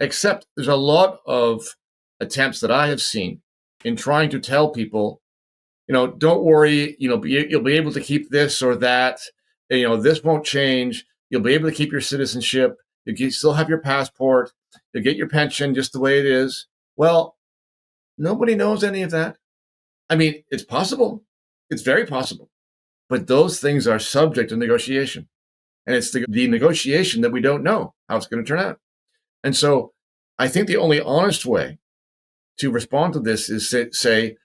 Except there's a lot of attempts that I have seen in trying to tell people, don't worry, you'll be able to keep this or that. This won't change. You'll be able to keep your citizenship. You still have your passport. You'll get your pension just the way it is. Well, nobody knows any of that. I mean, it's possible. It's very possible. But those things are subject to negotiation. And it's the negotiation that we don't know how it's going to turn out. And so I think the only honest way to respond to this is say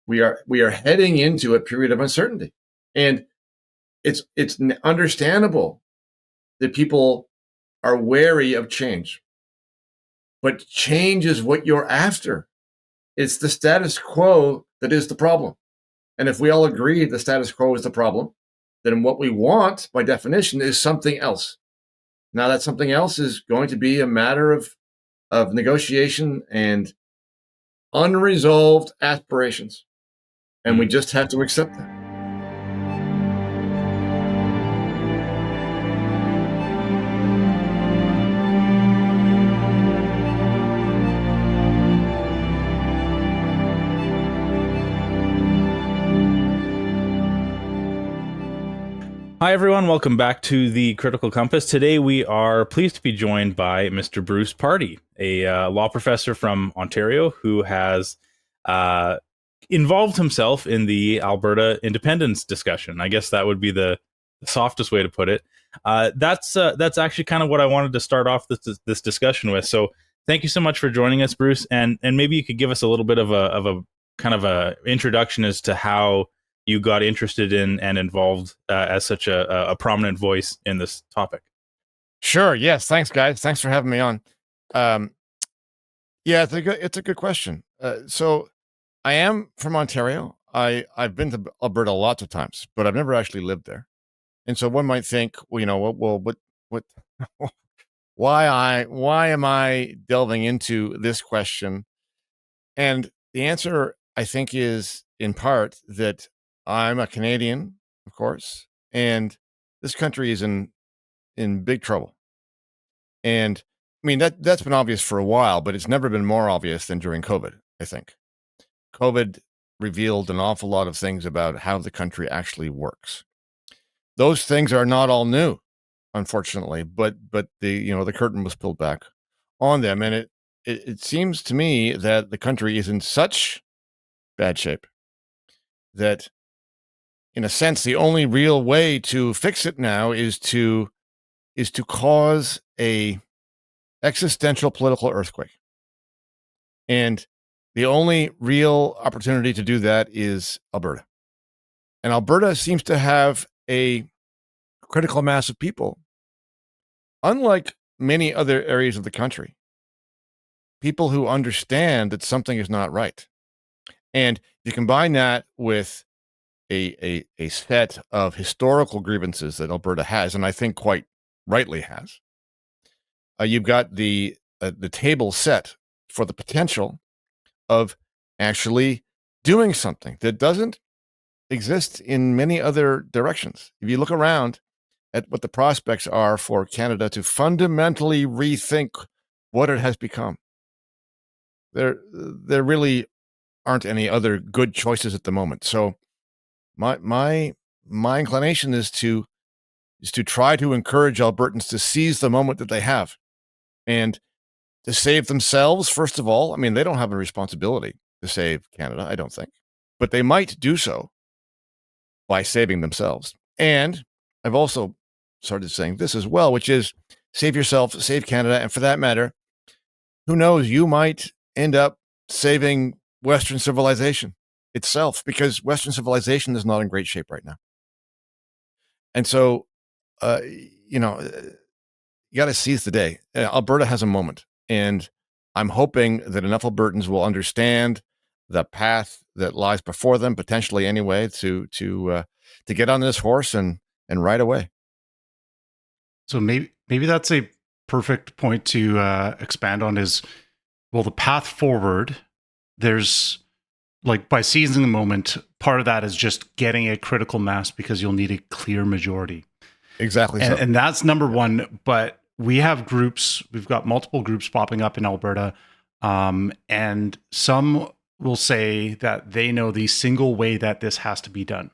we are heading into a period of uncertainty. And it's understandable that people are wary of change. But change is what you're after. It's the status quo that is the problem. And if we all agree the status quo is the problem, then what we want, by definition, is something else. Now, that something else is going to be a matter of negotiation and unresolved aspirations. And we just have to accept that. Hi, everyone. Welcome back to the Critical Compass. Today, we are pleased to be joined by Mr. Bruce Pardy, a law professor from Ontario who has involved himself in the Alberta independence discussion. I guess that would be the softest way to put it. That's actually kind of what I wanted to start off this discussion with. So thank you so much for joining us, Bruce. And maybe you could give us a little bit of a kind of a introduction as to how you got interested in and involved as such a prominent voice in this topic. Sure. Yes. Thanks, guys. Thanks for having me on. Yeah, it's a good question. So I am from Ontario. I've been to Alberta lots of times, but I've never actually lived there. And so one might think, what why am I delving into this question? And the answer, I think, is in part that I'm a Canadian, of course, and this country is in big trouble. And I mean, that's been obvious for a while, but it's never been more obvious than during COVID, I think. COVID revealed an awful lot of things about how the country actually works. Those things are not all new, unfortunately, but the curtain was pulled back on them. And it seems to me that the country is in such bad shape that, in a sense, the only real way to fix it now is to cause a existential political earthquake. And the only real opportunity to do that is Alberta. And Alberta seems to have a critical mass of people, unlike many other areas of the country, people who understand that something is not right. And you combine that with a set of historical grievances that Alberta has, and I think quite rightly has. You've got the table set for the potential of actually doing something that doesn't exist in many other directions. If you look around at what the prospects are for Canada to fundamentally rethink what it has become, there really aren't any other good choices at the moment. So my inclination is to try to encourage Albertans to seize the moment that they have and to save themselves. First of all, I mean, they don't have a responsibility to save Canada, I don't think, but they might do so by saving themselves. And I've also started saying this as well, which is save yourself, save Canada. And for that matter, who knows, you might end up saving Western civilization itself, because Western civilization is not in great shape right now. And so, you got to seize the day. Alberta has a moment, and I'm hoping that enough Albertans will understand the path that lies before them, potentially anyway, to get on this horse and ride away. So maybe that's a perfect point to expand on is, well, the path forward, there's, like, by seizing the moment, part of that is just getting a critical mass because you'll need a clear majority. Exactly. And that's number one. But we have groups, we've got multiple groups popping up in Alberta, and some will say that they know the single way that this has to be done.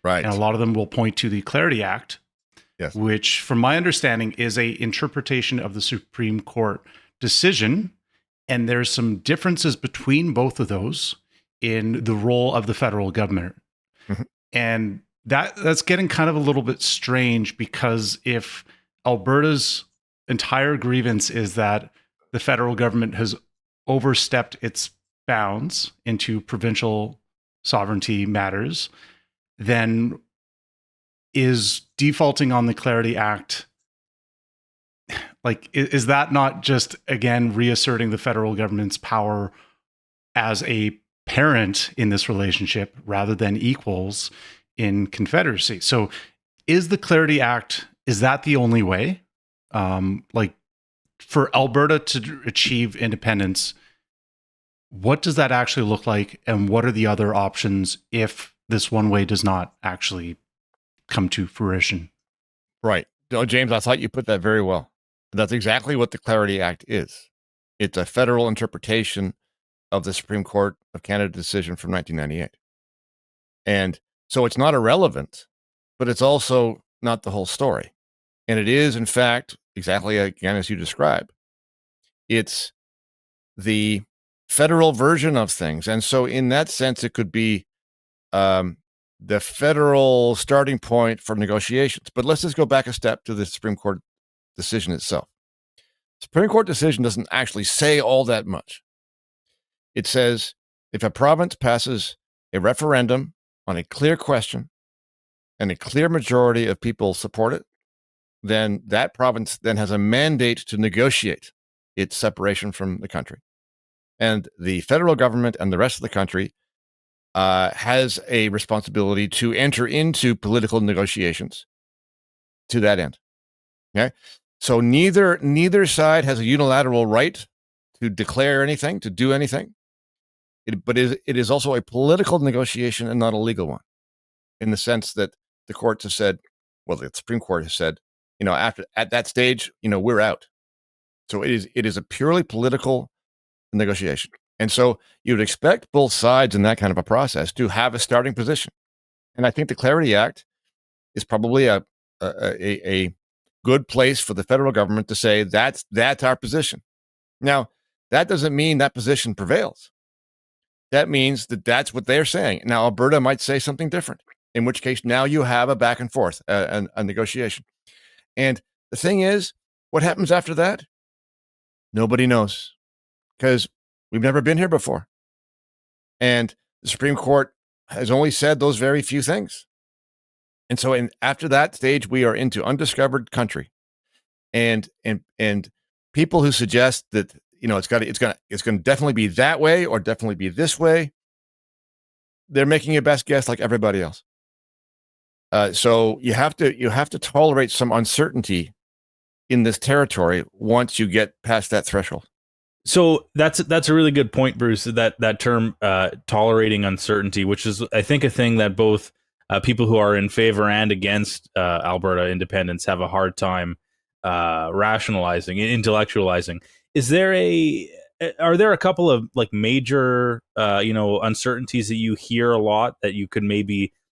Right. And a lot of them will point to the Clarity Act, Yes. which, from my understanding, is a interpretation of the Supreme Court decision. And there's some differences between both of those in the role of the federal government. Mm-hmm. And that's getting kind of a little bit strange, because if Alberta's entire grievance is that the federal government has overstepped its bounds into provincial sovereignty matters, then is defaulting on the Clarity Act, like, is that not just, again, reasserting the federal government's power as a parent in this relationship rather than equals in Confederacy? So is the Clarity Act, is that the only way? Like, for Alberta to achieve independence, what does that actually look like? And what are the other options if this one way does not actually come to fruition? Right. No, James, I thought you put that very well. That's exactly what the Clarity Act is. It's a federal interpretation of the Supreme Court of Canada decision from 1998. And so it's not irrelevant, but it's also not the whole story. And it is, in fact, exactly again as you describe. It's the federal version of things. And so in that sense, it could be the federal starting point for negotiations. But let's just go back a step to the Supreme Court decision itself. Supreme Court decision doesn't actually say all that much. It says if a province passes a referendum on a clear question and a clear majority of people support it, then that province then has a mandate to negotiate its separation from the country. And the federal government and the rest of the country has a responsibility to enter into political negotiations to that end. Okay, so neither side has a unilateral right to declare anything, to do anything. But it is also a political negotiation and not a legal one, in the sense that the courts have said, well, the Supreme Court has said, at that stage, we're out. So it is a purely political negotiation. And so you would expect both sides in that kind of a process to have a starting position. And I think the Clarity Act is probably a good place for the federal government to say that's our position. Now, that doesn't mean that position prevails. That means that that's what they're saying. Now, Alberta might say something different, in which case now you have a back and forth, a negotiation. And the thing is, what happens after that? Nobody knows, because we've never been here before. And the Supreme Court has only said those very few things. And so after that stage, we are into undiscovered country. And people who suggest that, it's going to definitely be that way or definitely be this way, they're making a best guess like everybody else. So you have to tolerate some uncertainty in this territory once you get past that threshold. So that's a really good point, Bruce. That term, tolerating uncertainty, which is, I think, a thing that both people who are in favor and against Alberta independence have a hard time rationalizing, intellectualizing. Are there a couple of like major uncertainties that you hear a lot that you could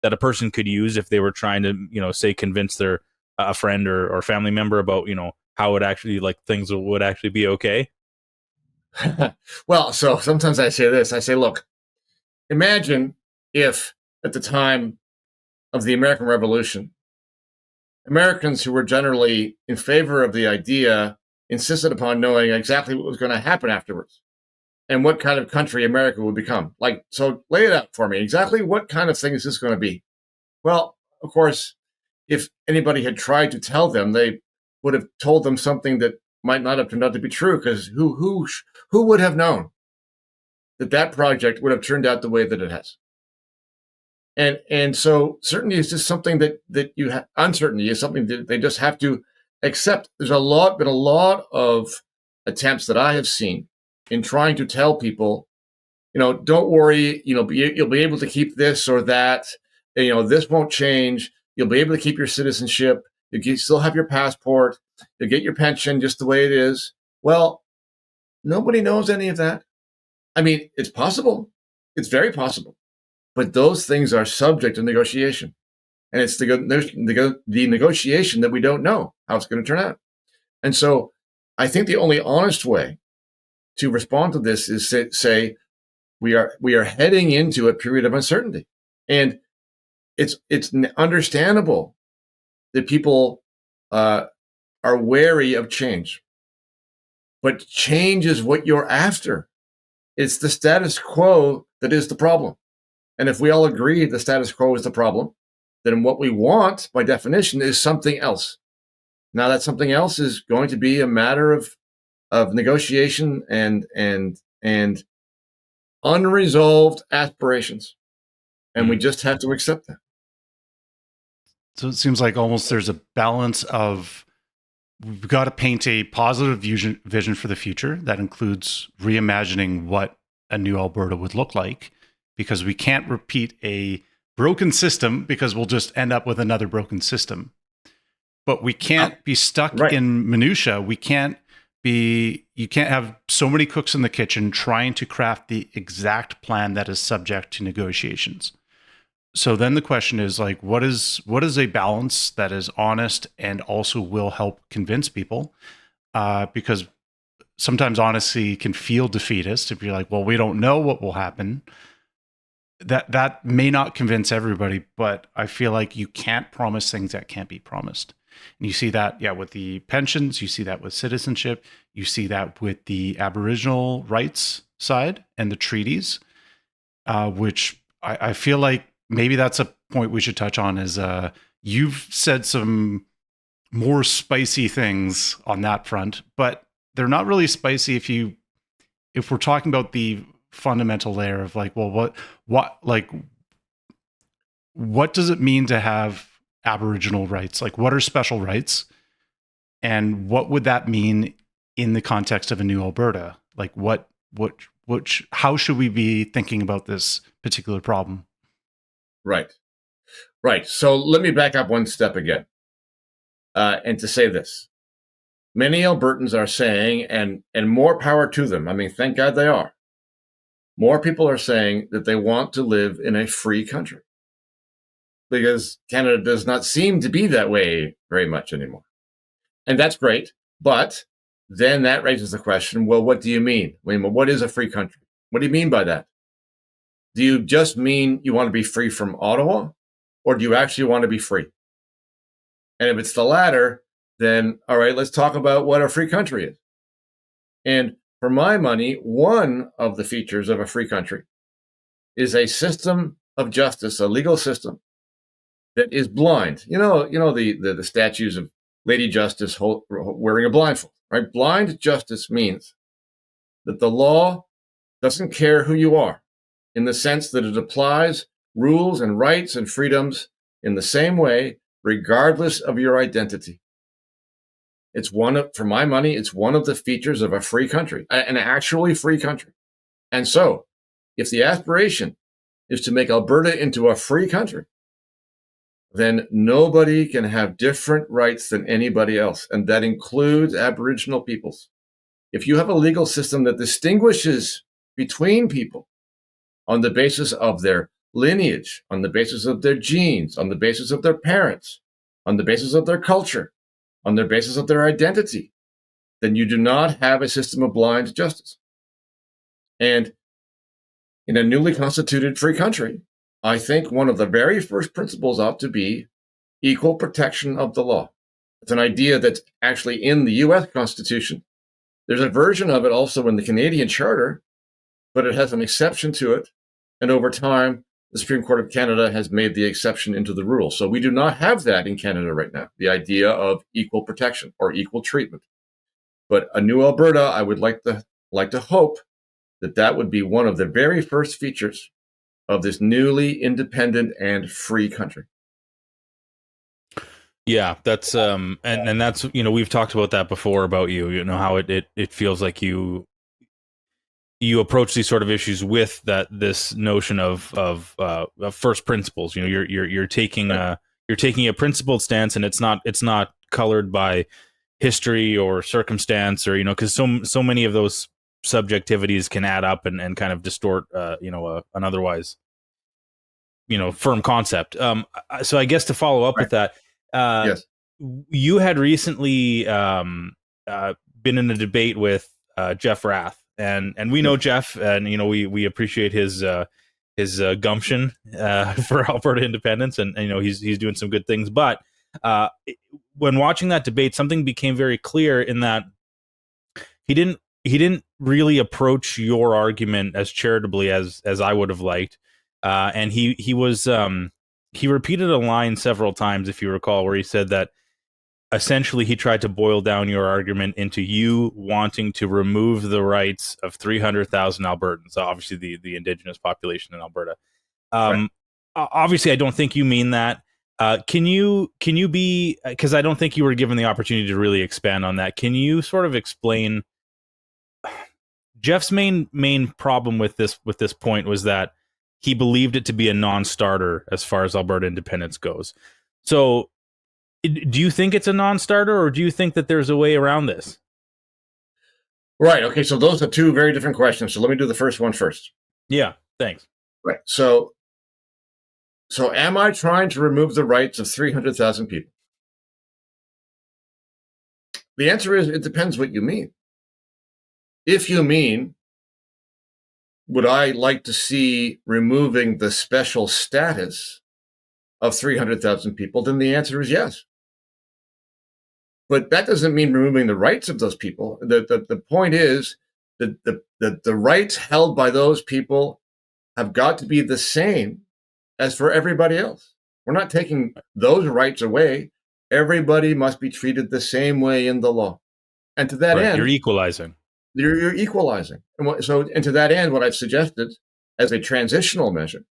that a person could use if they were trying to say convince their a friend or family member about how it actually, like, things would actually be okay? Well, so sometimes I say this. I say, look, imagine if at the time of the American Revolution, Americans who were generally in favor of the idea insisted upon knowing exactly what was going to happen afterwards and what kind of country America would become. Like, so lay it out for me. Exactly what kind of thing is this going to be? Well, of course, if anybody had tried to tell them, they would have told them something that might not have turned out to be true, because who would have known that project would have turned out the way that it has? And so certainty is just something that you have. Uncertainty is something that they just have to accept. There's been a lot of attempts that I have seen in trying to tell people, don't worry, you'll be able to keep this or that. This won't change. You'll be able to keep your citizenship. You still have your passport. You'll get your pension just the way it is. Well, nobody knows any of that. I mean, it's possible. It's very possible. But those things are subject to negotiation. And it's the negotiation that we don't know how it's going to turn out. And so I think the only honest way to respond to this is say we are heading into a period of uncertainty. And it's understandable that people are wary of change. But change is what you're after. It's the status quo that is the problem. And if we all agree the status quo is the problem, then what we want, by definition, is something else. Now, that something else is going to be a matter of negotiation and unresolved aspirations. And we just have to accept that. So it seems like almost there's a balance of we've got to paint a positive vision for the future that includes reimagining what a new Alberta would look like, because we can't repeat a broken system because we'll just end up with another broken system. But we can't be stuck in minutia. You can't have so many cooks in the kitchen trying to craft the exact plan that is subject to negotiations. So then the question is like, what is a balance that is honest and also will help convince people? Because sometimes honesty can feel defeatist if you're like, well, we don't know what will happen. That may not convince everybody, but I feel like you can't promise things that can't be promised. And you see that, with the pensions, you see that with citizenship, you see that with the Aboriginal rights side and the treaties, which I feel like maybe that's a point we should touch on is you've said some more spicy things on that front, but they're not really spicy if we're talking about the fundamental layer of like, well, what does it mean to have Aboriginal rights? Like, what are special rights? And what would that mean in the context of a new Alberta? Like, how should we be thinking about this particular problem? Right. So let me back up one step again. And to say this, many Albertans are saying, and more power to them. I mean, thank God they are. More people are saying that they want to live in a free country because Canada does not seem to be that way very much anymore. And that's great. But then that raises the question, well, what do you mean? What is a free country? What do you mean by that? Do you just mean you want to be free from Ottawa, or do you actually want to be free? And if it's the latter, then, all right, let's talk about what a free country is. And for my money, one of the features of a free country is a system of justice, a legal system that is blind. You know the statues of Lady Justice wearing a blindfold, right? Blind justice means that the law doesn't care who you are, in the sense that it applies rules and rights and freedoms in the same way, regardless of your identity. For my money, it's one of the features of a free country, an actually free country. And so, if the aspiration is to make Alberta into a free country, then nobody can have different rights than anybody else. And that includes Aboriginal peoples. If you have a legal system that distinguishes between people on the basis of their lineage, on the basis of their genes, on the basis of their parents, on the basis of their culture, on the basis of their identity, then you do not have a system of blind justice. And in a newly constituted free country, I think one of the very first principles ought to be equal protection of the law. It's an idea that's actually in the U.S. Constitution. There's a version of it also in the Canadian Charter, but it has an exception to it. And over time, the Supreme Court of Canada has made the exception into the rule. So we do not have that in Canada right now, the idea of equal protection or equal treatment. But a new Alberta, I would like to hope that would be one of the very first features of this newly independent and free country. Yeah, that's and that's, we've talked about that before about how it feels like you approach these sort of issues with this notion of first principles. You're taking a principled stance, and it's not colored by history or circumstance, or because so many of those subjectivities can add up and kind of distort an otherwise firm concept. So I guess to follow up with that, Yes. you had recently been in a debate with Jeff Rath, and we know Jeff, and we appreciate his gumption for Alberta independence, and he's doing some good things. But when watching that debate, something became very clear in that he didn't really approach your argument as charitably as I would have liked, and he repeated a line several times, if you recall, where he said that essentially he tried to boil down your argument into you wanting to remove the rights of 300,000 Albertans, obviously the Indigenous population in Alberta. Right. Obviously, I don't think you mean that. Can you be, because I don't think you were given the opportunity to really expand on that. Can you sort of explain Jeff's main problem with this point was that he believed it to be a non-starter as far as Alberta independence goes. So do you think it's a non-starter, or do you think that there's a way around this? Right. Okay. So those are two very different questions. So let me do the first one first. Yeah. Thanks. Right. So am I trying to remove the rights of 300,000 people? The answer is it depends what you mean. If you mean, would I like to see removing the special status of 300,000 people, then the answer is yes. But that doesn't mean removing the rights of those people. The point is that the rights held by those people have got to be the same as for everybody else. We're not taking those rights away. Everybody must be treated the same way in the law. And to that end, you're equalizing. You're equalizing. And to that end, what I've suggested as a transitional measure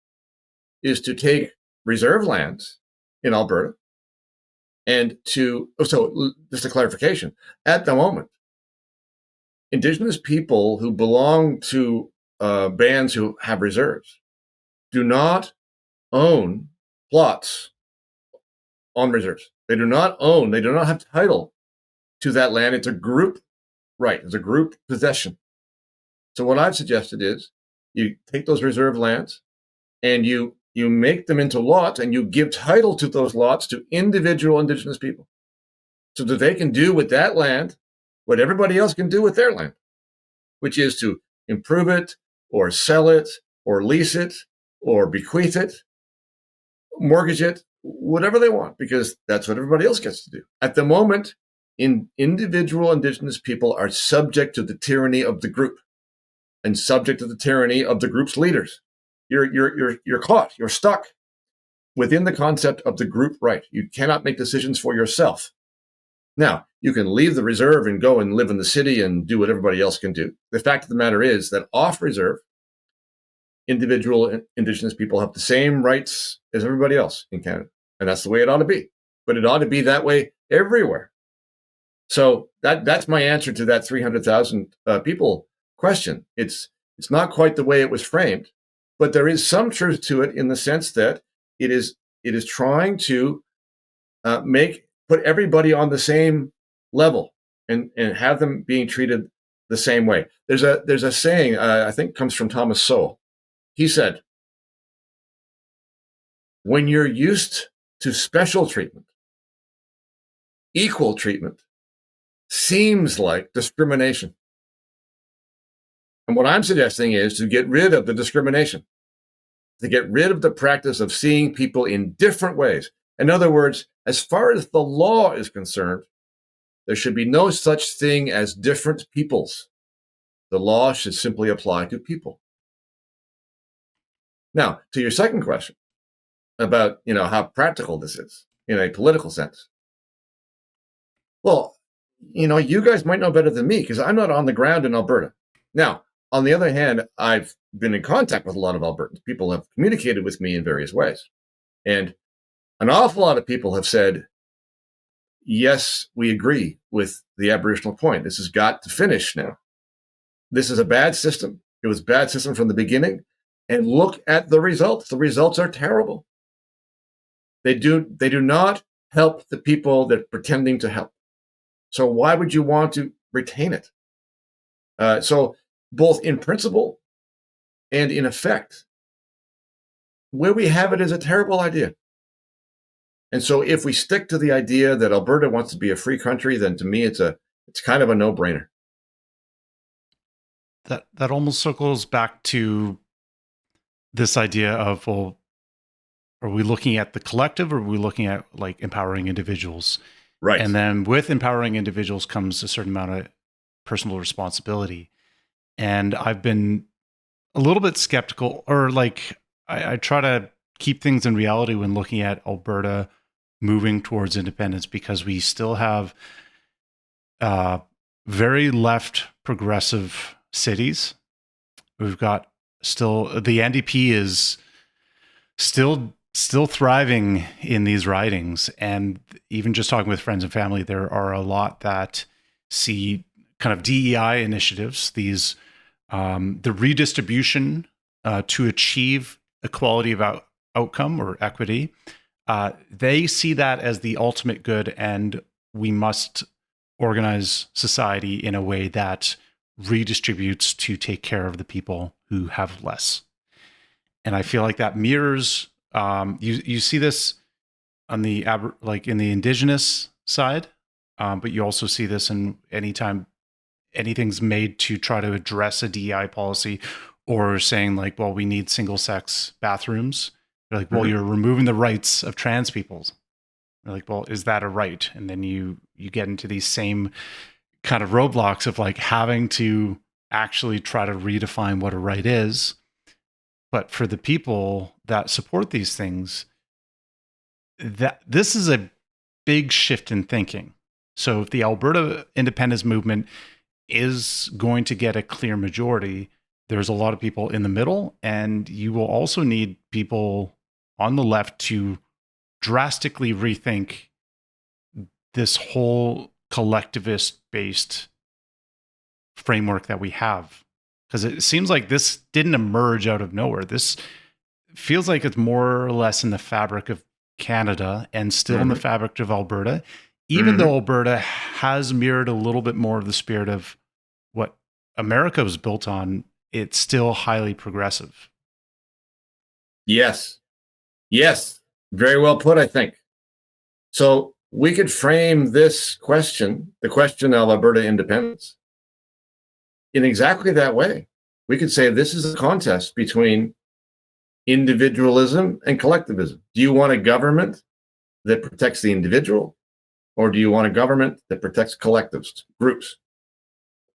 is to take reserve lands in Alberta and so just a clarification, at the moment, Indigenous people who belong to bands who have reserves do not own plots on reserves. They do not have title to that land. It's a group right. It's a group possession. So what I've suggested is you take those reserve lands and you make them into lots, and you give title to those lots to individual Indigenous people so that they can do with that land what everybody else can do with their land, which is to improve it or sell it or lease it or bequeath it, mortgage it, whatever they want, because that's what everybody else gets to do. At the moment, individual Indigenous people are subject to the tyranny of the group and subject to the tyranny of the group's leaders. You're caught. You're stuck within the concept of the group right. You cannot make decisions for yourself. Now, you can leave the reserve and go and live in the city and do what everybody else can do. The fact of the matter is that off reserve, individual Indigenous people have the same rights as everybody else in Canada. And that's the way it ought to be. But it ought to be that way everywhere. So that's my answer to that 300,000 people question. It's not quite the way it was framed, but there is some truth to it in the sense that it is trying to put everybody on the same level and have them being treated the same way. There's a saying I think comes from Thomas Sowell. He said, "When you're used to special treatment, equal treatment seems like discrimination." And what I'm suggesting is to get rid of the discrimination, to get rid of the practice of seeing people in different ways. In other words, as far as the law is concerned, there should be no such thing as different peoples. The law should simply apply to people. Now, to your second question about, how practical this is in a political sense. Well, you guys might know better than me because I'm not on the ground in Alberta. Now, on the other hand, I've been in contact with a lot of Albertans. People have communicated with me in various ways. And an awful lot of people have said, yes, we agree with the Aboriginal point. This has got to finish now. This is a bad system. It was a bad system from the beginning. And look at the results. The results are terrible. They do not help the people they're pretending to help. So why would you want to retain it? So both in principle and in effect, where we have it is a terrible idea. And so if we stick to the idea that Alberta wants to be a free country, then to me, it's kind of a no-brainer. That almost circles back to this idea of, well, are we looking at the collective, or are we looking at like empowering individuals? Right. And then with empowering individuals comes a certain amount of personal responsibility. And I've been a little bit skeptical, or like I try to keep things in reality when looking at Alberta moving towards independence, because we still have very left progressive cities. We've got still the NDP is still thriving in these ridings, and even just talking with friends and family, there are a lot that see kind of DEI initiatives, these the redistribution to achieve equality of outcome or equity. They see that as the ultimate good, and we must organize society in a way that redistributes to take care of the people who have less. And I feel like that mirrors, you see this on the like in the Indigenous side, but you also see this in anytime anything's made to try to address a DEI policy, or saying like, well, we need single sex bathrooms. They're like, well, you're removing the rights of trans people. They're like, well, is that a right? And then you get into these same kind of roadblocks of like having to actually try to redefine what a right is. But for the people that support these things, that this is a big shift in thinking. So if the Alberta independence movement is going to get a clear majority, there's a lot of people in the middle, and you will also need people on the left to drastically rethink this whole collectivist-based framework that we have. Because it seems like this didn't emerge out of nowhere. This feels like it's more or less in the fabric of Canada and still in the fabric of Alberta, even though Alberta has mirrored a little bit more of the spirit of what America was built on. It's still highly progressive. Yes. Very well put, I think. So we could frame this question, the question of Alberta independence, in exactly that way. We could say this is a contest between individualism and collectivism. Do you want a government that protects the individual, or do you want a government that protects collectives, groups?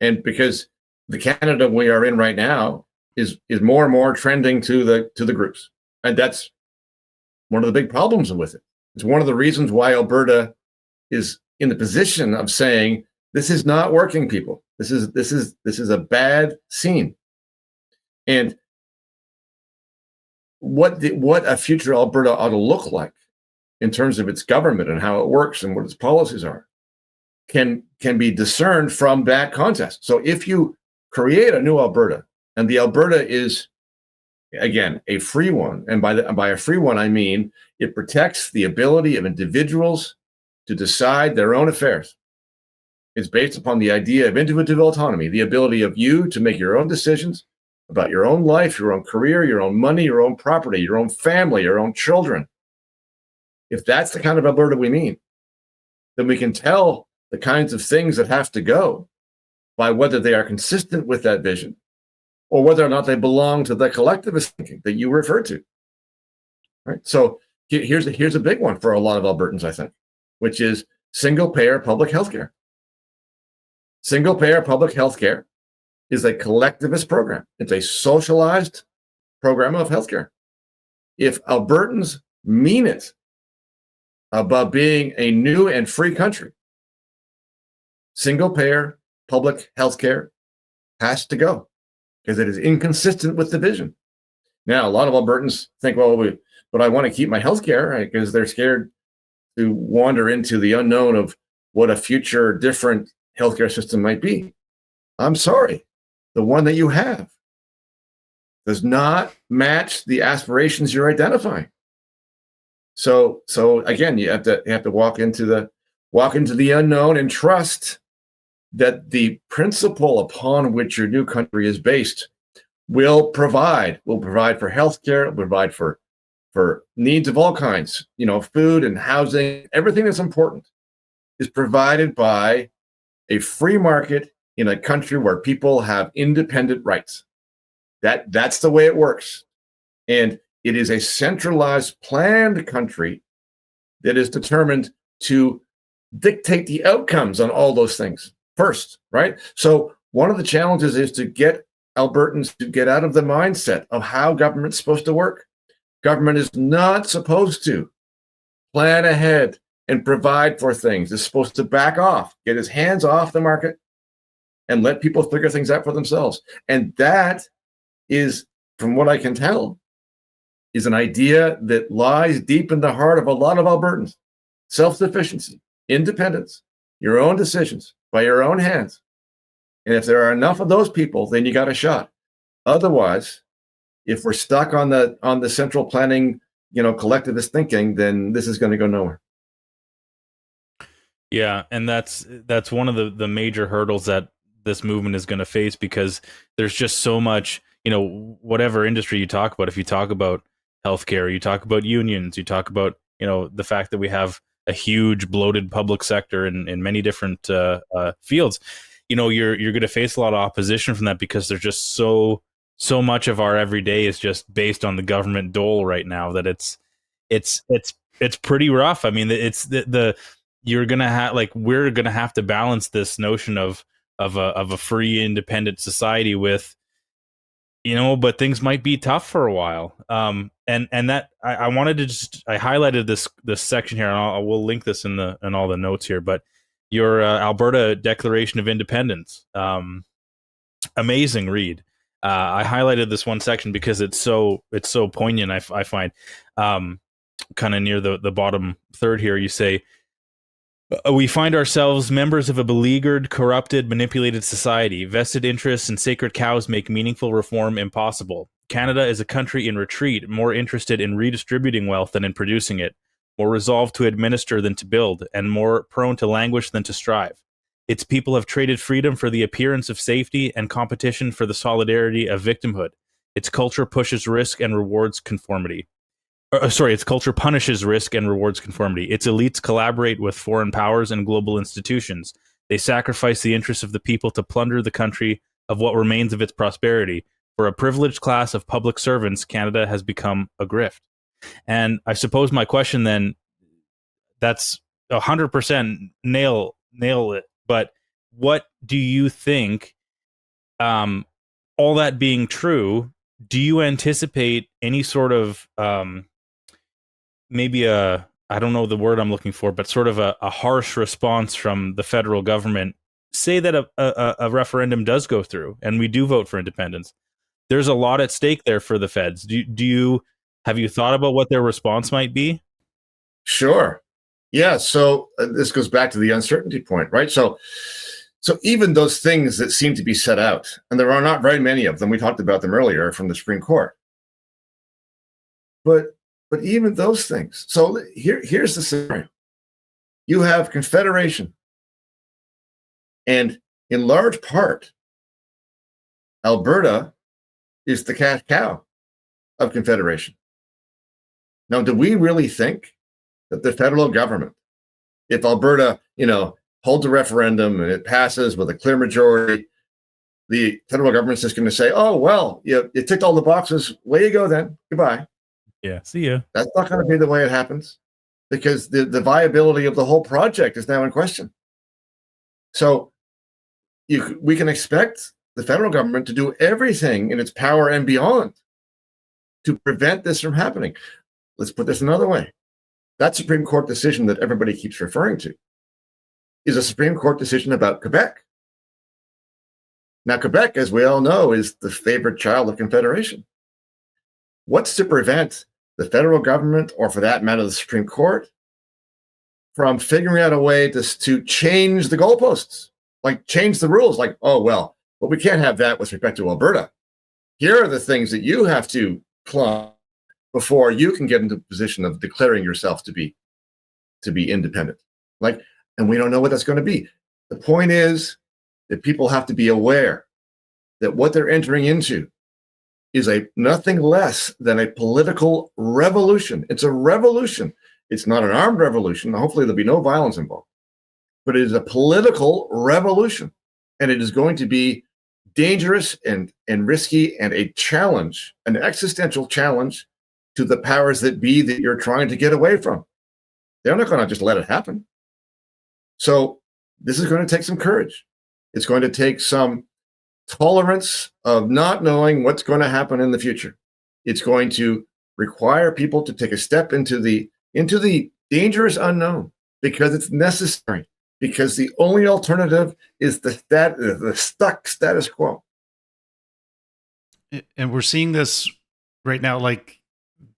And because the Canada we are in right now is more and more trending to the groups, and that's one of the big problems with it. It's one of the reasons why Alberta is in the position of saying, this is not working, people. This is a bad scene. And what a future Alberta ought to look like in terms of its government and how it works and what its policies are can be discerned from that contest. So if you create a new Alberta, and the Alberta is, again, a free one, and by a free one, I mean it protects the ability of individuals to decide their own affairs. It's based upon the idea of individual autonomy, the ability of you to make your own decisions about your own life, your own career, your own money, your own property, your own family, your own children. If that's the kind of Alberta we mean, then we can tell the kinds of things that have to go by whether they are consistent with that vision or whether or not they belong to the collectivist thinking that you referred to. Right? So here's a big one for a lot of Albertans, I think, which is single-payer public health care. Single-payer public health care is a collectivist program. It's a socialized program of healthcare. If Albertans mean it about being a new and free country, single-payer public health care has to go because it is inconsistent with the vision. Now, a lot of Albertans think, well, but I want to keep my health care, right, because they're scared to wander into the unknown of what a future different healthcare system might be. I'm sorry. The one that you have does not match the aspirations you're identifying. So again, you have to walk into the walk into the unknown and trust that the principle upon which your new country is based will provide for healthcare, will provide for needs of all kinds, food and housing, everything that's important is provided by a free market in a country where people have independent rights. That's the way it works. And it is a centralized, planned country that is determined to dictate the outcomes on all those things first, right? So one of the challenges is to get Albertans to get out of the mindset of how government's supposed to work. Government is not supposed to plan ahead and provide for things. It's supposed to back off, get his hands off the market, and let people figure things out for themselves. And that is, from what I can tell, is an idea that lies deep in the heart of a lot of Albertans. Self-sufficiency, independence, your own decisions by your own hands. And if there are enough of those people, then you got a shot. Otherwise, if we're stuck on the central planning, collectivist thinking, then this is going to go nowhere. Yeah, and that's one of the major hurdles that this movement is going to face, because there's just so much, whatever industry you talk about. If you talk about healthcare, you talk about unions, you talk about, the fact that we have a huge bloated public sector in many different fields. You're going to face a lot of opposition from that, because there's just so much of our everyday is just based on the government dole right now that it's pretty rough. I mean, it's you're going to have, we're going to have to balance this notion of a free, independent society with, but things might be tough for a while. And that I wanted to I highlighted this section here, and we'll link this in all the notes here, but your Alberta Declaration of Independence, amazing read. I highlighted this one section because it's so poignant. I find, kind of near the bottom third here, you say, we find ourselves members of a beleaguered, corrupted, manipulated society. Vested interests and sacred cows make meaningful reform impossible. Canada is a country in retreat, more interested in redistributing wealth than in producing it, more resolved to administer than to build, and more prone to languish than to strive. Its people have traded freedom for the appearance of safety and competition for the solidarity of victimhood. Its culture pushes risk and rewards conformity. Its culture punishes risk and rewards conformity. Its elites collaborate with foreign powers and global institutions. They sacrifice the interests of the people to plunder the country of what remains of its prosperity. For a privileged class of public servants, Canada has become a grift. And I suppose my question then, that's 100% nail it. But what do you think, all that being true, do you anticipate any sort of, maybe I don't know the word I'm looking for, but sort of a harsh response from the federal government? Say that a referendum does go through and we do vote for independence. There's a lot at stake there for the feds. Have you thought about what their response might be? Sure. Yeah. So this goes back to the uncertainty point, right? So even those things that seem to be set out, and there are not very many of them, we talked about them earlier from the Supreme Court. But even those things. So here's the scenario. You have Confederation. And in large part, Alberta is the cash cow of Confederation. Now, do we really think that the federal government, if Alberta, holds a referendum and it passes with a clear majority, the federal government's just going to say, oh, well, you ticked all the boxes. Way you go then. Goodbye. Yeah, see ya. That's not going to be the way it happens, because the viability of the whole project is now in question. So we can expect the federal government to do everything in its power and beyond to prevent this from happening. Let's put this another way. That Supreme Court decision that everybody keeps referring to is a Supreme Court decision about Quebec. Now, Quebec, as we all know, is the favorite child of Confederation. What's to prevent the federal government, or for that matter, the Supreme Court, from figuring out a way to change the goalposts, like change the rules, like, oh, well, but we can't have that with respect to Alberta. Here are the things that you have to plumb before you can get into the position of declaring yourself to be independent. Like, And we don't know what that's going to be. The point is that people have to be aware that what they're entering into is nothing less than a political revolution. It's a revolution. It's not an armed revolution. Hopefully there'll be no violence involved. But it is a political revolution. And it is going to be dangerous and risky and a challenge, an existential challenge to the powers that be that you're trying to get away from. They're not going to just let it happen. So this is going to take some courage. It's going to take some tolerance of not knowing what's going to happen in the future. It's going to require people to take a step into the dangerous unknown, because it's necessary, because the only alternative is the stuck status quo. And we're seeing this right now. Like,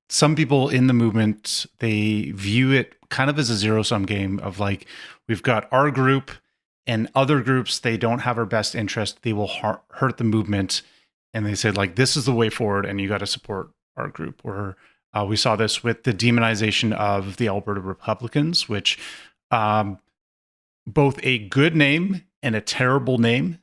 some people in the movement, they view it kind of as a zero-sum game of like, we've got our group and other groups, they don't have our best interest. They will hurt the movement. And they said, like, this is the way forward and you got to support our group. Or we saw this with the demonization of the Alberta Republicans, which both a good name and a terrible name,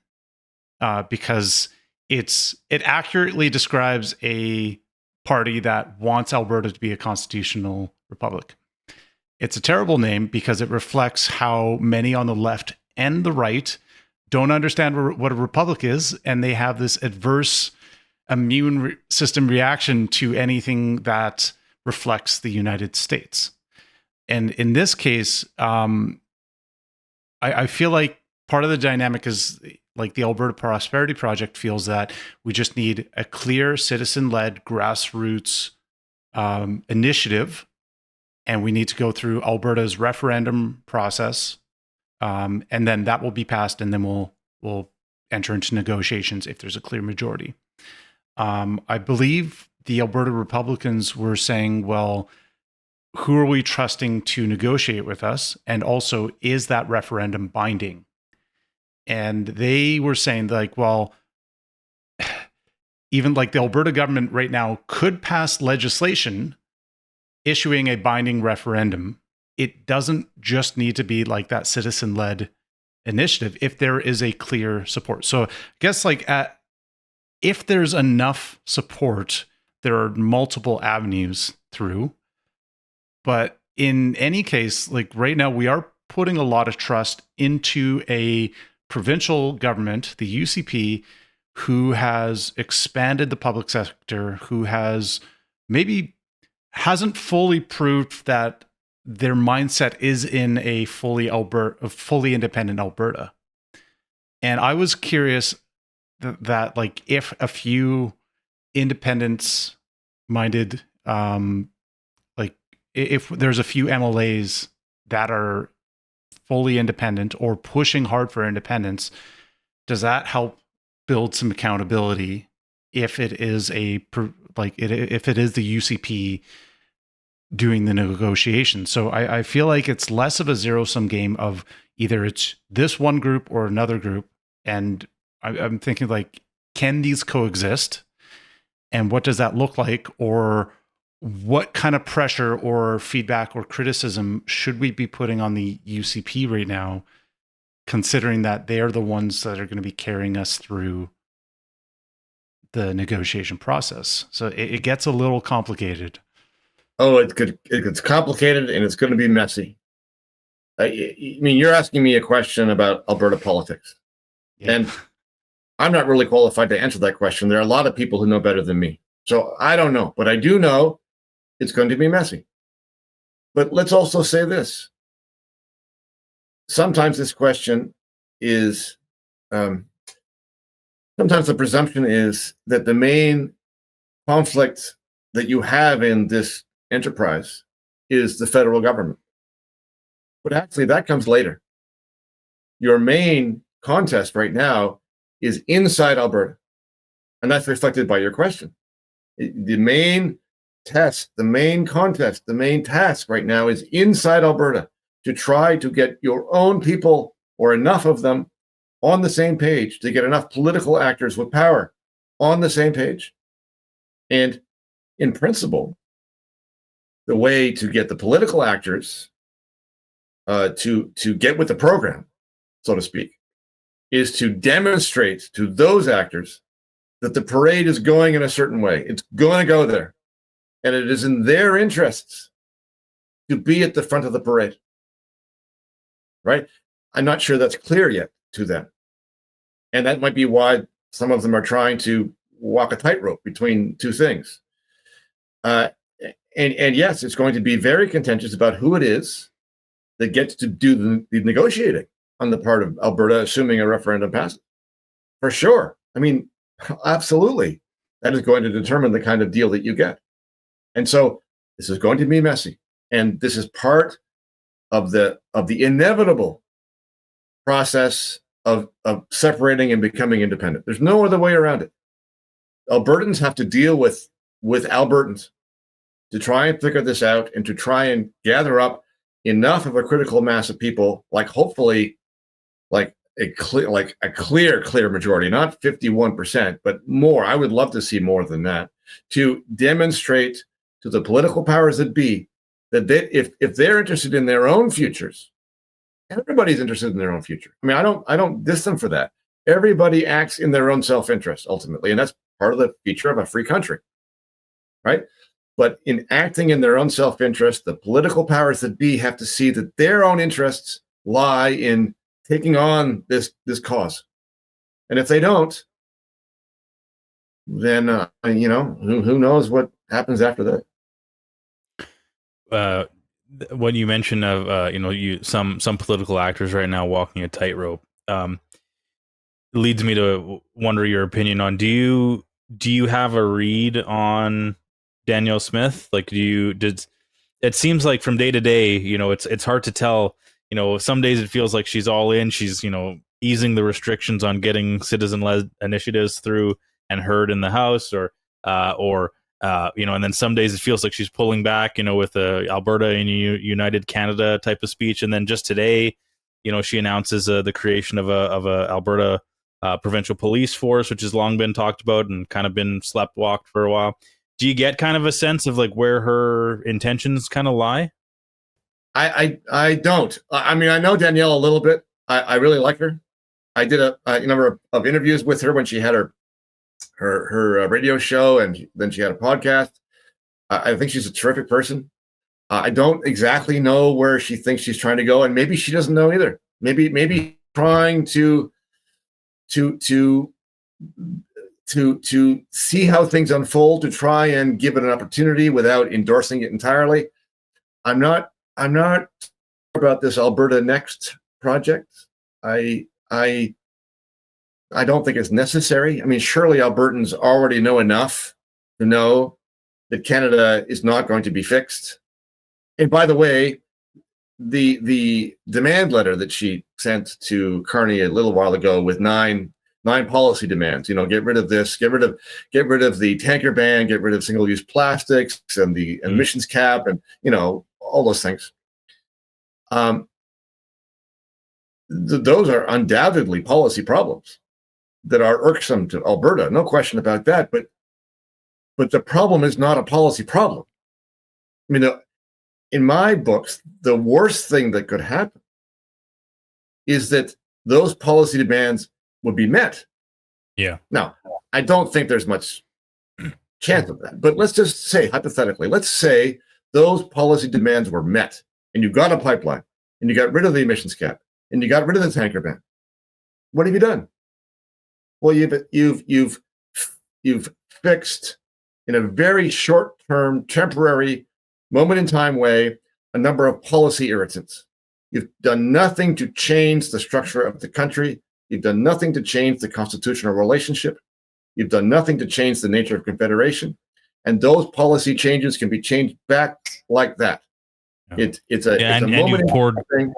because it accurately describes a party that wants Alberta to be a constitutional republic. It's a terrible name because it reflects how many on the left and the right don't understand what a republic is, and they have this adverse immune system reaction to anything that reflects the United States. And in this case, I feel like part of the dynamic is like the Alberta Prosperity Project feels that we just need a clear citizen-led grassroots initiative, and we need to go through Alberta's referendum process, and then that will be passed, and then we'll enter into negotiations if there's a clear majority. I believe the Alberta Republicans were saying, well, who are we trusting to negotiate with us? And also, is that referendum binding? And they were saying, like, well, even like the Alberta government right now could pass legislation issuing a binding referendum. It doesn't just need to be like that citizen-led initiative if there is a clear support. So I guess like if there's enough support, there are multiple avenues through. But in any case, like right now, we are putting a lot of trust into a provincial government, the UCP, who has expanded the public sector, who has maybe hasn't fully proved that their mindset is in a fully independent Alberta. And I was curious that like if a few independence-minded, like if there's a few MLAs that are fully independent or pushing hard for independence, does that help build some accountability if it is if it is the UCP doing the negotiations? So I feel like it's less of a zero-sum game of either it's this one group or another group. And I'm thinking like, can these coexist? And what does that look like? Or what kind of pressure or feedback or criticism should we be putting on the UCP right now, considering that they're the ones that are going to be carrying us through the negotiation process? So it gets a little complicated. Oh, it gets complicated, and it's going to be messy. I mean, you're asking me a question about Alberta politics, and I'm not really qualified to answer that question. There are a lot of people who know better than me. So I don't know, but I do know it's going to be messy. But let's also say this. Sometimes this question is, sometimes the presumption is that the main conflict that you have in this enterprise is the federal government. But actually, that comes later. Your main contest right now is inside Alberta. And that's reflected by your question. The main test, the main contest, the main task right now is inside Alberta to try to get your own people, or enough of them, on the same page, to get enough political actors with power on the same page. And in principle, the way to get the political actors to get with the program, so to speak, is to demonstrate to those actors that the parade is going in a certain way. It's going to go there. And it is in their interests to be at the front of the parade. Right? I'm not sure that's clear yet to them. And that might be why some of them are trying to walk a tightrope between two things. And yes, it's going to be very contentious about who it is that gets to do the negotiating on the part of Alberta, assuming a referendum passes. For sure. I mean, absolutely. That is going to determine the kind of deal that you get. And so this is going to be messy. And this is part of the inevitable process of separating and becoming independent. There's no other way around it. Albertans have to deal with Albertans to try and figure this out and to try and gather up enough of a critical mass of people, like hopefully like a clear majority, not 51%, but more. I would love to see more than that, to demonstrate to the political powers that be that if they're interested in their own futures, everybody's interested in their own future. I mean, I don't diss them for that. Everybody acts in their own self-interest ultimately, and that's part of the feature of a free country, right? But in acting in their own self-interest, the political powers that be have to see that their own interests lie in taking on this cause. And if they don't, then who knows what happens after that. When you mention of some political actors right now walking a tightrope, leads me to wonder your opinion on, do you have a read on Danielle Smith? Like, it seems like from day to day, it's hard to tell. Some days it feels like she's all in. She's, easing the restrictions on getting citizen-led initiatives through and heard in the House, or and then some days it feels like she's pulling back, with the Alberta and United Canada type of speech. And then just today, she announces the creation of a Alberta provincial police force, which has long been talked about and kind of been sleptwalked for a while. Do you get kind of a sense of like where her intentions kind of lie? I don't. I mean, I know Danielle a little bit. I really like her. I did a number of interviews with her when she had her radio show, and then she had a podcast. I think she's a terrific person. I don't exactly know where she thinks she's trying to go, and maybe she doesn't know either. Maybe trying to see how things unfold, to try and give it an opportunity without endorsing it entirely. I'm not about this Alberta Next project. I don't think it's necessary. I mean, surely Albertans already know enough to know that Canada is not going to be fixed. And by the way, the demand letter that she sent to Carney a little while ago with nine policy demands, get rid of this, get rid of the tanker ban, get rid of single-use plastics and the emissions cap, and all those things. Those are undoubtedly policy problems that are irksome to Alberta, no question about that. But the problem is not a policy problem. I mean, in my books, the worst thing that could happen is that those policy demands would be met. Yeah. Now, I don't think there's much chance of that. But let's just say, hypothetically, let's say those policy demands were met, and you got a pipeline, and you got rid of the emissions cap, and you got rid of the tanker ban. What have you done? Well, you've fixed in a very short-term, temporary, moment-in-time way a number of policy irritants. You've done nothing to change the structure of the country. You've done nothing to change the constitutional relationship. You've done nothing to change the nature of confederation. And those policy changes can be changed back like that. Yeah. It's a moment thing.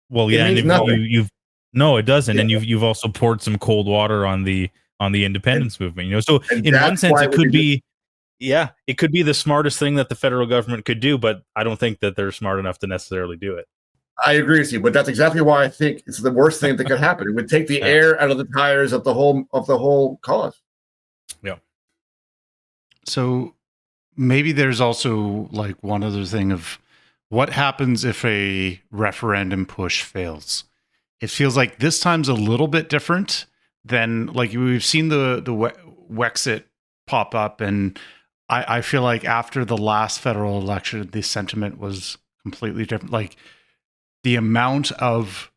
Well, yeah, and you've no, it doesn't. Yeah. And you've also poured some cold water on the independence movement. So in one sense, it could be. Yeah, it could be the smartest thing that the federal government could do, but I don't think that they're smart enough to necessarily do it. I agree with you, but that's exactly why I think it's the worst thing that could happen. It would take the air out of the tires of the whole cause. Yeah. So maybe there's also like one other thing of what happens if a referendum push fails? It feels like this time's a little bit different than, like, we've seen the Wexit pop up, and I feel like after the last federal election, the sentiment was completely different. Like, the amount of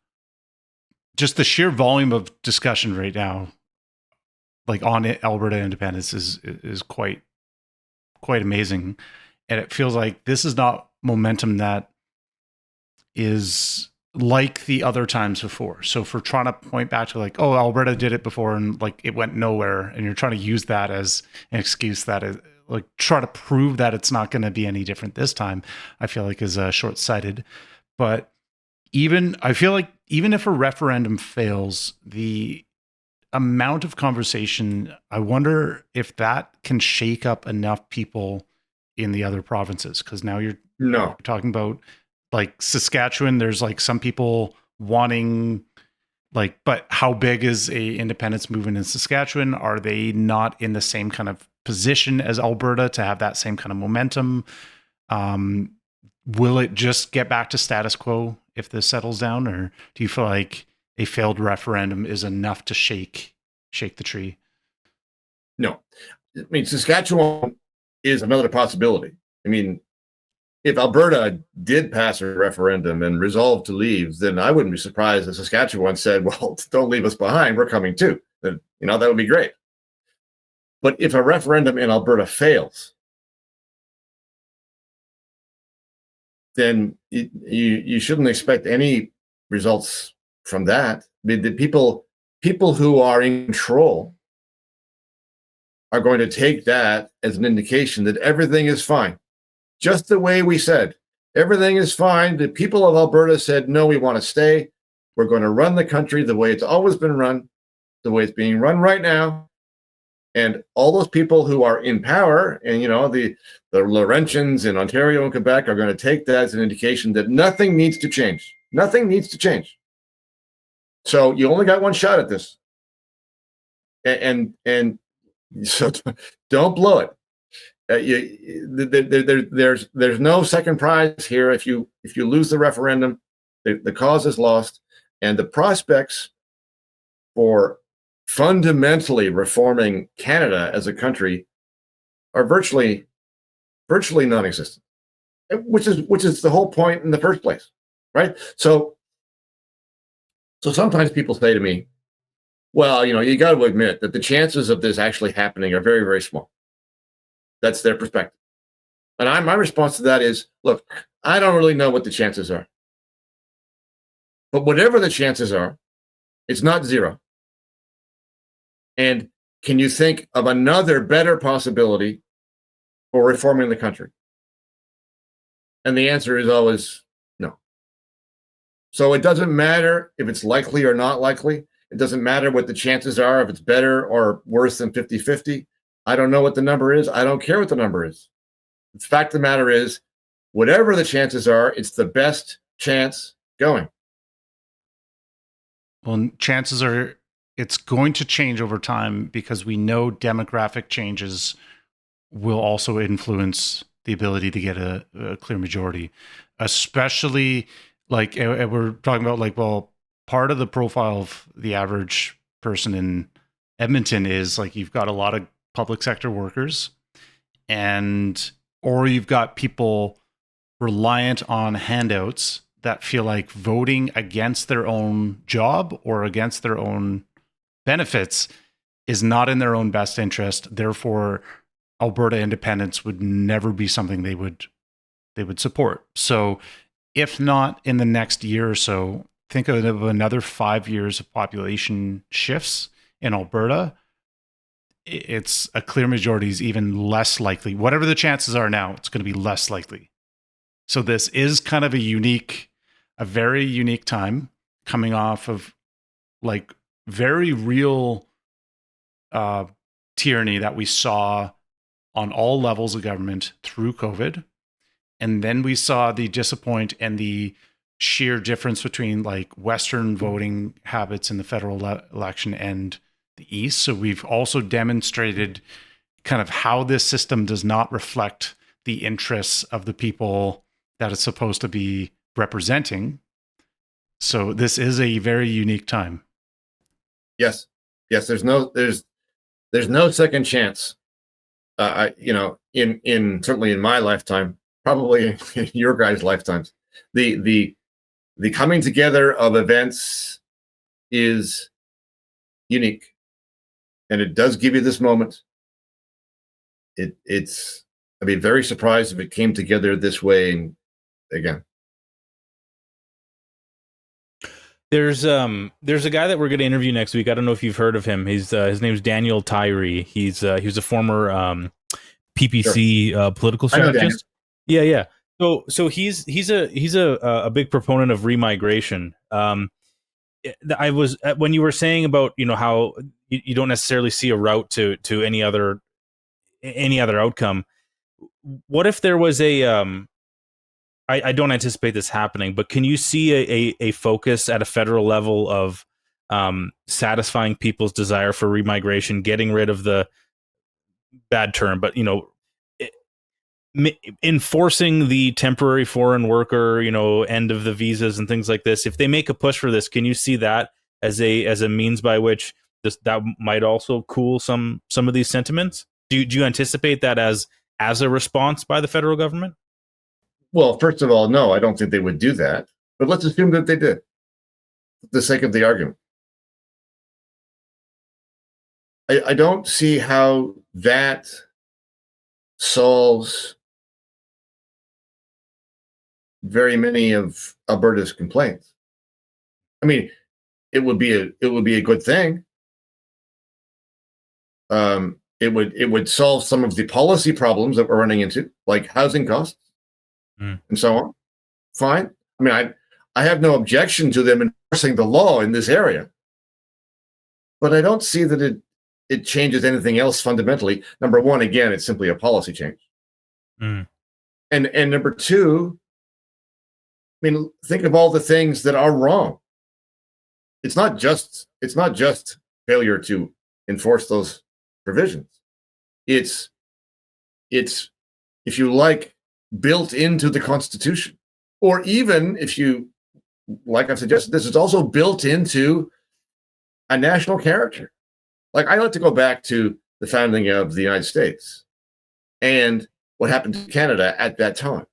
just the sheer volume of discussion right now, like on Alberta independence, is quite amazing, and it feels like this is not momentum that is like the other times before. So if we're trying to point back to, like, oh, Alberta did it before and like it went nowhere, and you're trying to use that as an excuse that is, like, try to prove that it's not going to be any different this time, I feel like is short-sighted. But I feel like even if a referendum fails, the amount of conversation, I wonder if that can shake up enough people in the other provinces. Because now you're talking about, like, Saskatchewan, there's like some people wanting, like, but how big is a independence movement in Saskatchewan? Are they not in the same kind of position as Alberta to have that same kind of momentum? Will it just get back to status quo if this settles down, or do you feel like a failed referendum is enough to shake the tree? No. I mean, Saskatchewan is another possibility. I mean, if Alberta did pass a referendum and resolved to leave, then I wouldn't be surprised if Saskatchewan said, well, don't leave us behind, we're coming too. Then, that would be great. But if a referendum in Alberta fails, then you shouldn't expect any results from that. The people who are in control are going to take that as an indication that everything is fine. Just the way we said, everything is fine. The people of Alberta said, no, we want to stay. We're going to run the country the way it's always been run, the way it's being run right now. And all those people who are in power, and the Laurentians in Ontario and Quebec, are going to take that as an indication that nothing needs to change. Nothing needs to change. So you only got one shot at this, and so don't blow it. There's no second prize here. If you lose the referendum, the cause is lost, and the prospects for fundamentally reforming Canada as a country are virtually non-existent, which is the whole point in the first place, right? So sometimes people say to me, well, you got to admit that the chances of this actually happening are very, very small. That's their perspective. And my response to that is, look, I don't really know what the chances are. But whatever the chances are, it's not zero. And can you think of another better possibility for reforming the country? And the answer is always no. So it doesn't matter if it's likely or not likely. It doesn't matter what the chances are, if it's better or worse than 50-50. I don't know what the number is. I don't care what the number is. The fact of the matter is, whatever the chances are, it's the best chance going. Well, chances are it's going to change over time, because we know demographic changes will also influence the ability to get a clear majority, especially, like, we're talking about, like, well, part of the profile of the average person in Edmonton is, like, you've got a lot of public sector workers, or you've got people reliant on handouts that feel like voting against their own job or against their own benefits is not in their own best interest. Therefore, Alberta independence would never be something they would support. So if not in the next year or so, think of another 5 years of population shifts in Alberta. It's a clear majority is even less likely. Whatever the chances are now, it's going to be less likely. So this is kind of a very unique time, coming off of, like, very real tyranny that we saw on all levels of government through COVID. And then we saw the disappoint and the sheer difference between, like, Western voting habits in the federal election and the East. So we've also demonstrated kind of how this system does not reflect the interests of the people that it's supposed to be representing. So this is a very unique time. Yes. There's no second chance. In certainly in my lifetime, probably in your guys' lifetimes, the coming together of events is unique, and it does give you this moment. It's I'd be very surprised if it came together this way again. There's a guy that we're going to interview next week. I don't know if you've heard of him. His name's Danielle Tyree. He was a former PPC political strategist. Yeah. So he's a big proponent of remigration. I was when you were saying about how you don't necessarily see a route to any other outcome. What if there was I don't anticipate this happening, but can you see a focus at a federal level of satisfying people's desire for remigration, getting rid of the bad term, but enforcing the temporary foreign worker, end of the visas and things like this? If they make a push for this, can you see that as a means by which that might also cool some of these sentiments? Do you anticipate that as a response by the federal government? Well, first of all, no, I don't think they would do that. But let's assume that they did, for the sake of the argument. I don't see how that solves very many of Alberta's complaints. I mean, it would be a good thing. It would solve some of the policy problems that we're running into, like housing costs. And so on. Fine. I mean, I have no objection to them enforcing the law in this area, but I don't see that it changes anything else fundamentally. Number one, again, it's simply a policy change. And number two, I mean, think of all the things that are wrong. It's not just failure to enforce those provisions. It's if you like, built into the Constitution, or even if you, like I've suggested, this is also built into a national character. Like, I like to go back to the founding of the United States and what happened to Canada at that time.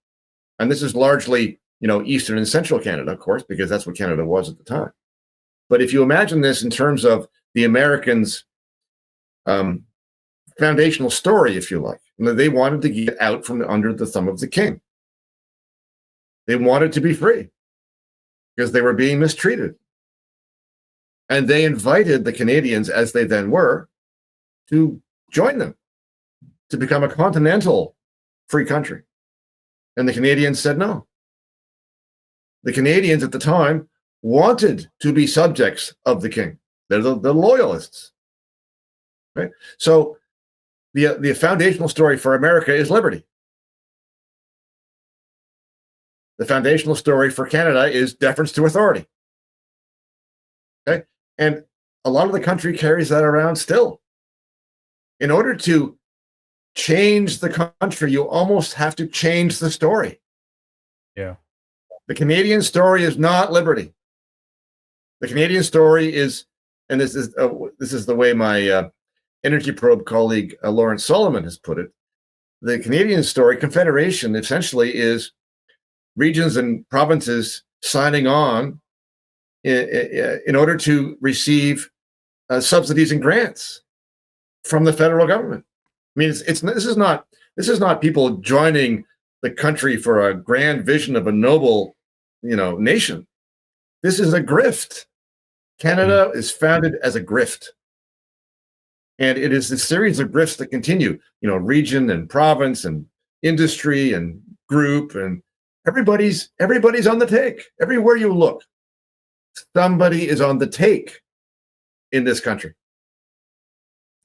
And this is largely, Eastern and Central Canada, of course, because that's what Canada was at the time. But if you imagine this in terms of the Americans' foundational story, if you like, they wanted to get out from under the thumb of the king. They wanted to be free because they were being mistreated. And they invited the Canadians, as they then were, to join them, to become a continental free country. And the Canadians said no. The Canadians at the time wanted to be subjects of the king. They're the loyalists. Right? So the foundational story for America is liberty. The foundational story for Canada is deference to authority. Okay? And a lot of the country carries that around still. In order to change the country, you almost have to change the story. Yeah. The Canadian story is not liberty. The Canadian story is, and this is the way my Energy Probe colleague Lawrence Solomon has put it, the Canadian story, Confederation, essentially is regions and provinces signing on in order to receive subsidies and grants from the federal government. I mean, this is not people joining the country for a grand vision of a noble, nation. This is a grift. Canada is founded as a grift. And it is a series of grifts that continue, region and province and industry and group, and everybody's on the take. Everywhere you look, somebody is on the take in this country.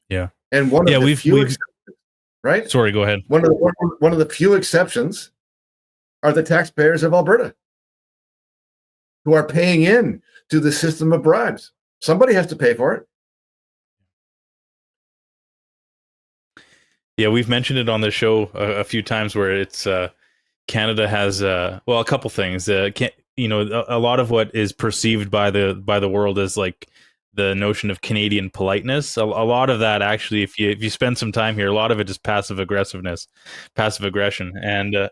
Yeah. And one of the few exceptions, right? Sorry, go ahead. One of the few exceptions are the taxpayers of Alberta, who are paying in to the system of bribes. Somebody has to pay for it. Yeah, we've mentioned it on the show a few times where it's Canada has a couple things. A lot of what is perceived by the world as like the notion of Canadian politeness. A lot of that actually, if you spend some time here, a lot of it is passive aggression, and I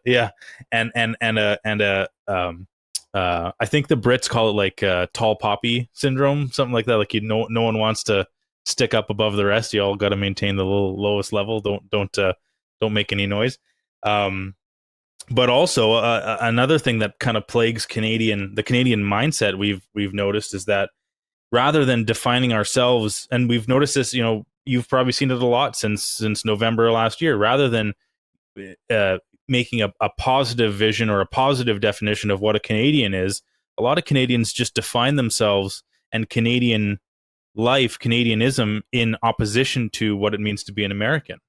think the Brits call it like tall poppy syndrome, something like that. Like no one wants to stick up above the rest. You all got to maintain the lowest level. Don't make any noise. But also another thing that kind of plagues the Canadian mindset we've noticed is that rather than defining ourselves, and we've noticed this, you've probably seen it a lot since November last year, rather than making a positive vision or a positive definition of what a Canadian is, a lot of Canadians just define themselves and Canadianism in opposition to what it means to be an American.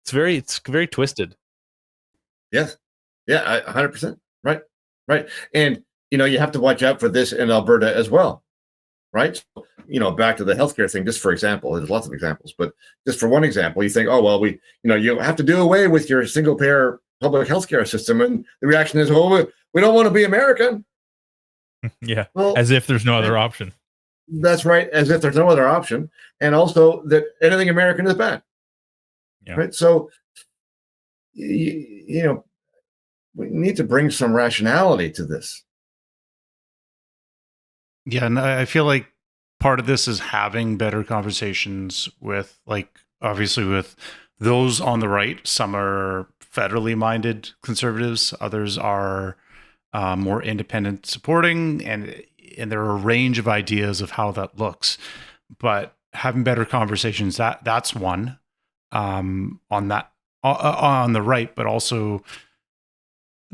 It's very twisted. Yes. Yeah, 100%. Right. And, you have to watch out for this in Alberta as well. Right. So, back to the healthcare thing, just for example, there's lots of examples, but just for one example, you think, oh, well, you have to do away with your single payer public healthcare system. And the reaction is, well, we don't want to be American. Yeah. Well, as if there's no other option. That's right. As if there's no other option. And also that anything American is bad. Yeah. Right. So, we need to bring some rationality to this. Yeah, and I feel like part of this is having better conversations with, like, obviously with those on the right. Some are federally minded conservatives, others are more independent supporting, and there are a range of ideas of how that looks. But having better conversations, that's one on the right, but also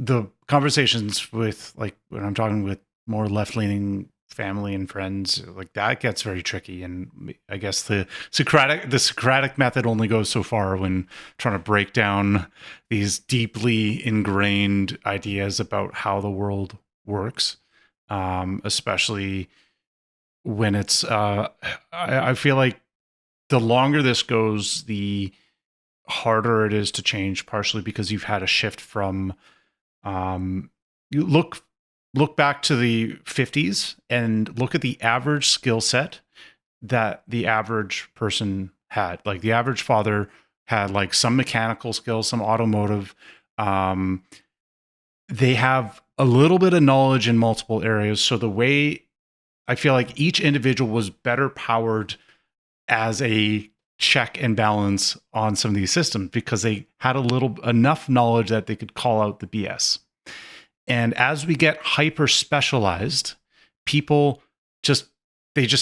the conversations with, like, when I'm talking with more left-leaning family and friends, like, that gets very tricky. And I guess the Socratic method only goes so far when trying to break down these deeply ingrained ideas about how the world works, especially when it's I feel like the longer this goes, the harder it is to change, partially because you've had a shift from you look back to the 50s and look at the average skill set that the average person had. Like, the average father had like some mechanical skills, some automotive. They have a little bit of knowledge in multiple areas. So the way I feel like each individual was better powered as a check and balance on some of these systems because they had enough knowledge that they could call out the BS. And as we get hyper specialized, people just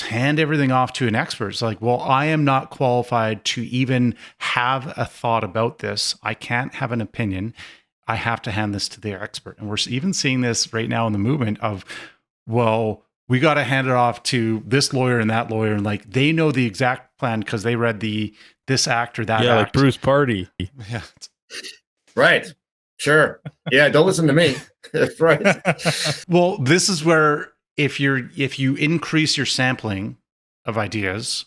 hand everything off to an expert. It's like, well, I am not qualified to even have a thought about this. I can't have an opinion. I have to hand this to their expert. And we're even seeing this right now in the movement of, well, we got to hand it off to this lawyer and that lawyer, and like, they know the exact plan because they read this act or that act. Like Bruce Pardy. Yeah. Right. Sure. Yeah, don't listen to me. Right. Well, this is where if you increase your sampling of ideas,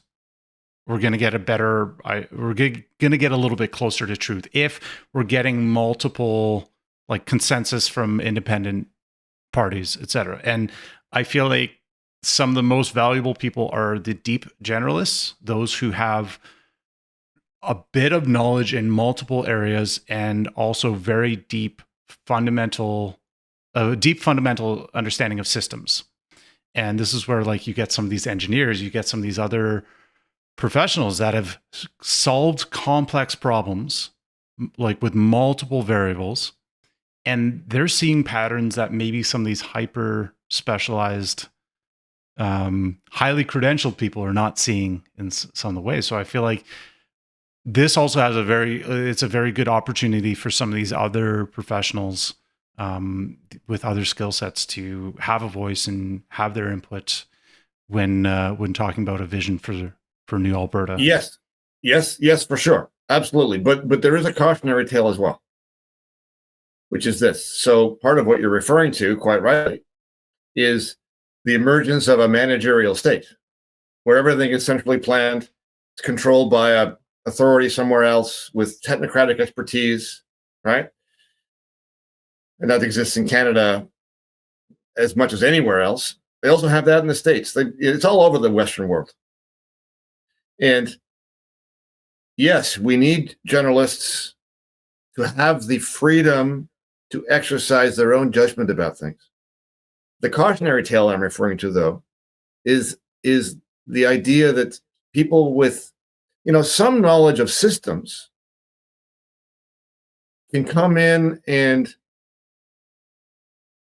we're going to get we're going to get a little bit closer to truth. If we're getting multiple, like, consensus from independent parties, etc. And I feel like some of the most valuable people are the deep generalists, those who have a bit of knowledge in multiple areas and also very deep fundamental understanding of systems. And this is where, like, you get some of these engineers, you get some of these other professionals that have solved complex problems, like with multiple variables, and they're seeing patterns that maybe some of these hyper specialized, highly credentialed people are not seeing in some of the ways. So I feel like this also has it's a very good opportunity for some of these other professionals with other skill sets to have a voice and have their input when talking about a vision for New Alberta. Yes, for sure, absolutely. But there is a cautionary tale as well, which is this. So part of what you're referring to, quite rightly, is the emergence of a managerial state where everything is centrally planned, it's controlled by a authority somewhere else with technocratic expertise, right? and that exists in Canada as much as anywhere else. They also have that in the States. It's all over the Western world. And yes, we need journalists to have the freedom to exercise their own judgment about things. The cautionary tale I'm referring to, though, is the idea that people with, some knowledge of systems can come in and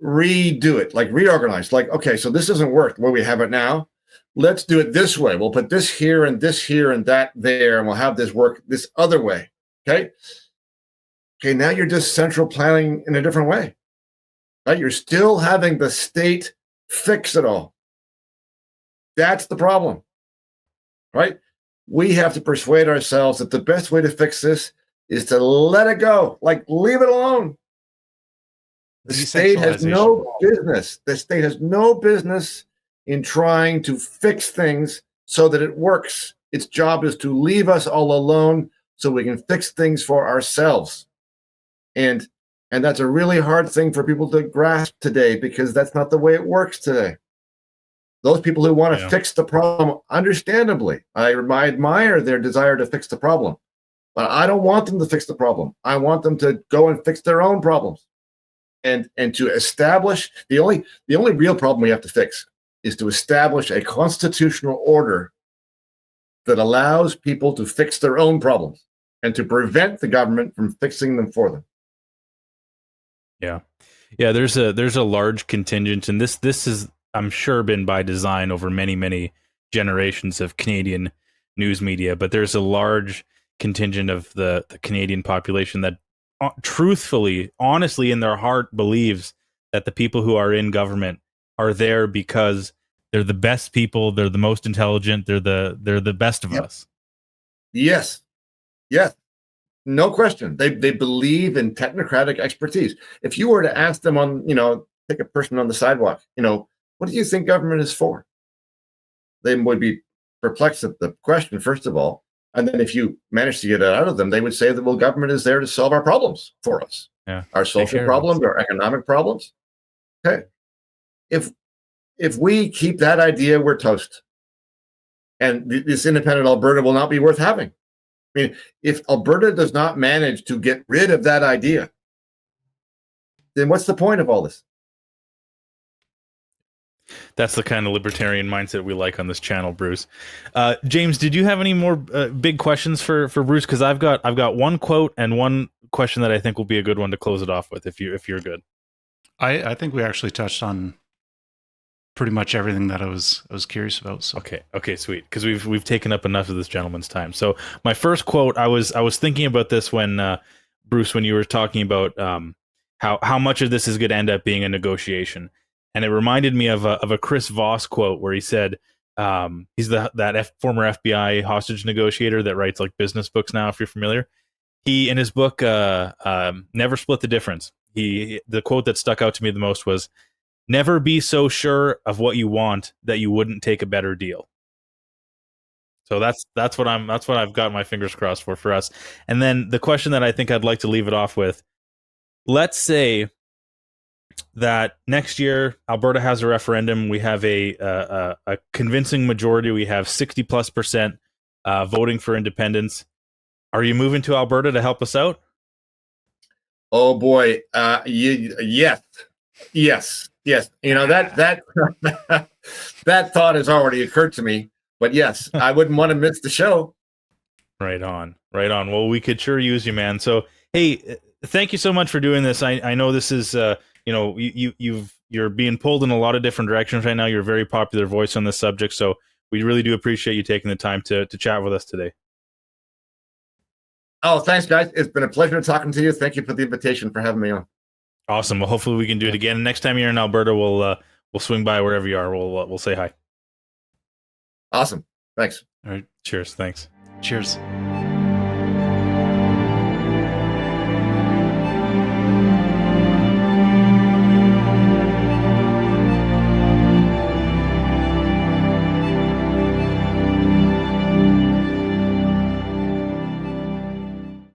redo it, like reorganize, like, okay, so this doesn't work the way we have it now. Let's do it this way. We'll put this here and that there, and we'll have this work this other way. Okay. Now you're just central planning in a different way, right? You're still having the state fix it all. That's the problem, right? We have to persuade ourselves that the best way to fix this is to let it go, like leave it alone. The state has no business. The state has no business in trying to fix things so that it works. Its job is to leave us all alone so we can fix things for ourselves. And that's a really hard thing for people to grasp today, because that's not the way it works today. Those people who want to fix the problem, understandably, I admire their desire to fix the problem. But I don't want them to fix the problem. I want them to go and fix their own problems. And to establish the only real problem we have to fix is to establish a constitutional order that allows people to fix their own problems and to prevent the government from fixing them for them. Yeah. There's a large contingent, and this is, I'm sure, been by design over many generations of Canadian news media. But there's a large contingent of the Canadian population that truthfully, honestly, in their heart believes that the people who are in government are there because they're the best people, they're the most intelligent, they're the best of us. Yes. No question. They believe in technocratic expertise. If you were to ask them take a person on the sidewalk, what do you think government is for? They would be perplexed at the question, first of all. And then if you manage to get it out of them, they would say that, well, government is there to solve our problems for us. Yeah. Our social problems, our economic problems. Okay. If we keep that idea, we're toast. And this independent Alberta will not be worth having. I mean, if Alberta does not manage to get rid of that idea, then what's the point of all this? That's the kind of libertarian mindset we like on this channel, Bruce. James, did you have any more big questions for Bruce? Because I've got one quote and one question that I think will be a good one to close it off with, if you're good. I think we actually touched on pretty much everything that I was curious about. So. Okay, sweet. Because we've taken up enough of this gentleman's time. So my first quote, I was thinking about this when Bruce, when you were talking about how much of this is going to end up being a negotiation. And it reminded me of a Chris Voss quote where he said, he's that former FBI hostage negotiator that writes like business books now, if you're familiar. He, in his book, Never Split the Difference, the quote that stuck out to me the most was, "Never be so sure of what you want that you wouldn't take a better deal." So that's what I've got my fingers crossed for us. And then the question that I think I'd like to leave it off with, let's say that next year Alberta has a referendum. We have a convincing majority. We have 60+% voting for independence. Are you moving to Alberta to help us out? Oh boy, yes. That that thought has already occurred to me. But yes, I wouldn't want to miss the show. Right on. Well, we could sure use you, man. So hey, thank you so much for doing this. I know this is you're being pulled in a lot of different directions right now. You're a very popular voice on this subject, so we really do appreciate you taking the time to chat with us today. Oh, thanks, guys. It's been a pleasure talking to you. Thank you for the invitation, for having me on. Awesome. Well, hopefully we can do it again. Next time you're in Alberta, we'll swing by wherever you are. We'll say hi. Awesome. Thanks. All right. Cheers. Thanks. Cheers.